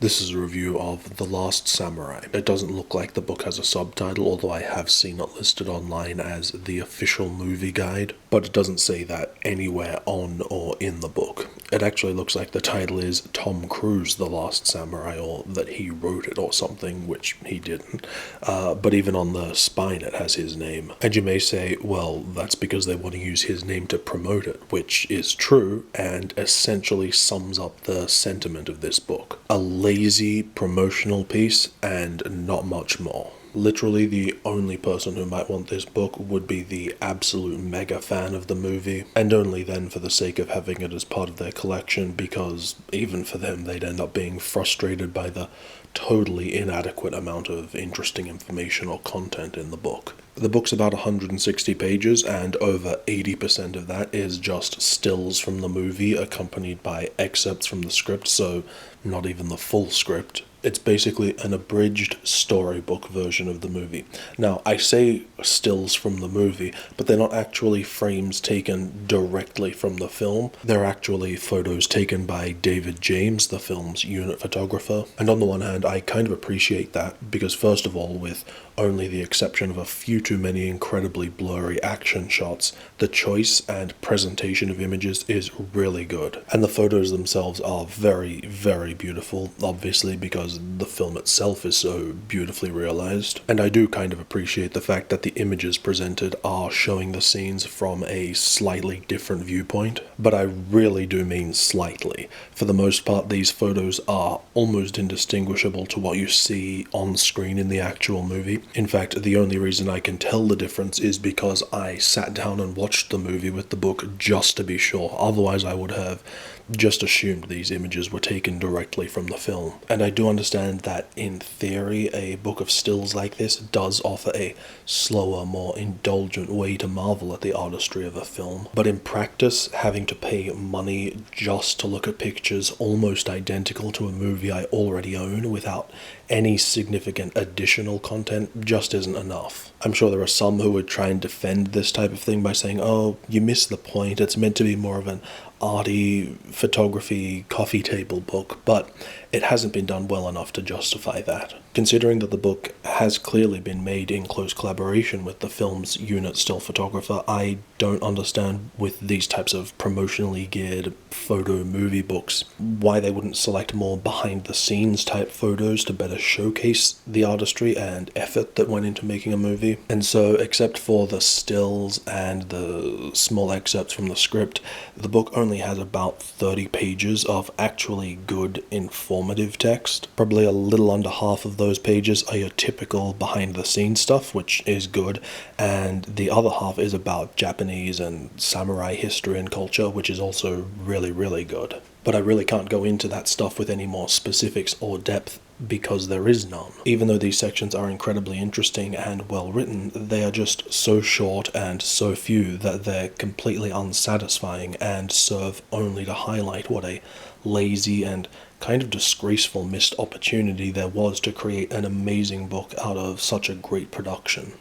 This is a review of The Last Samurai. It doesn't look like the book has a subtitle, although I have seen it listed online as the official movie guide, but it doesn't say that anywhere on or in the book. It actually looks like the title is Tom Cruise The Last Samurai, or that he wrote it or something, which he didn't. But even on the spine it has his name. And you may say, well, that's because they want to use his name to promote it, which is true, and essentially sums up the sentiment of this book. A lazy promotional piece and not much more. Literally the only person who might want this book would be the absolute mega fan of the movie, and only then for the sake of having it as part of their collection, because even for them they'd end up being frustrated by the totally inadequate amount of interesting information or content in the book. The book's about 160 pages, and over 80% of that is just stills from the movie accompanied by excerpts from the script, so not even the full script. It's basically an abridged storybook version of the movie. Now, I say stills from the movie, but they're not actually frames taken directly from the film. They're actually photos taken by David James, the film's unit photographer. And on the one hand, I kind of appreciate that, because first of all, with only the exception of a few too many incredibly blurry action shots, the choice and presentation of images is really good. And the photos themselves are very, very beautiful, obviously because the film itself is so beautifully realized. And I do kind of appreciate the fact that the images presented are showing the scenes from a slightly different viewpoint. But I really do mean slightly. For the most part, these photos are almost indistinguishable to what you see on screen in the actual movie. In fact, the only reason I can tell the difference is because I sat down and watched the movie with the book just to be sure. Otherwise, I would have just assumed these images were taken directly from the film. And I do understand that in theory a book of stills like this does offer a slower, more indulgent way to marvel at the artistry of a film, but in practice having to pay money just to look at pictures almost identical to a movie I already own without any significant additional content just isn't enough. I'm sure there are some who would try and defend this type of thing by saying, oh, you missed the point, it's meant to be more of an arty photography coffee table book, but it hasn't been done well enough to justify that. Considering that the book has clearly been made in close collaboration with the film's unit still photographer, I don't understand with these types of promotionally geared photo movie books why they wouldn't select more behind the scenes type photos to better showcase the artistry and effort that went into making a movie. And so, except for the stills and the small excerpts from the script, the book only has about 30 pages of actually good, informative text. Probably a little under half of those pages are your typical behind-the-scenes stuff, which is good, and the other half is about Japanese and samurai history and culture, which is also really, really good. But I really can't go into that stuff with any more specifics or depth because there is none. Even though these sections are incredibly interesting and well written, they are just so short and so few that they're completely unsatisfying and serve only to highlight what a lazy and kind of disgraceful missed opportunity there was to create an amazing book out of such a great production.